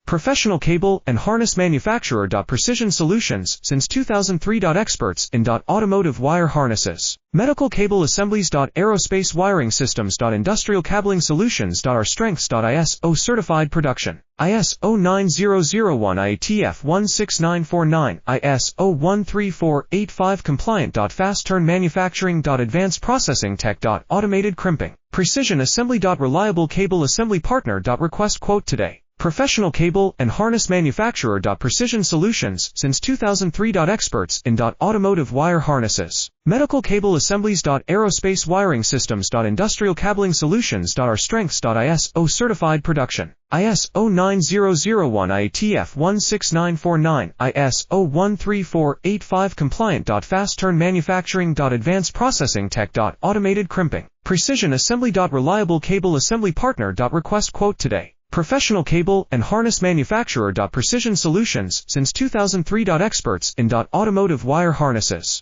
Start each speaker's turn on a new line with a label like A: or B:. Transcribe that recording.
A: Professional cable and harness manufacturer. Precision Solutions since 2003. Experts in automotive wire harnesses, medical cable assemblies. Aerospace wiring systems. Industrial cabling solutions. Our strengths. ISO certified production. ISO 9001 IATF 16949, ISO 13485 compliant. Fast turn manufacturing. Advanced processing tech. Automated crimping. Precision assembly. Reliable cable assembly partner. Request quote today. Professional cable and harness manufacturer. Precision Solutions since 2003. Experts in automotive wire harnesses, medical cable assemblies. Aerospace wiring systems. Industrial cabling solutions. Our strengths. ISO certified production. ISO 9001 IATF 16949, ISO 13485 compliant. Fast turn manufacturing. Advanced processing tech. Automated crimping. Precision assembly. Reliable cable assembly partner. Request quote today. Professional cable and harness manufacturer. Precision Solutions since 2003. Experts in automotive wire harnesses,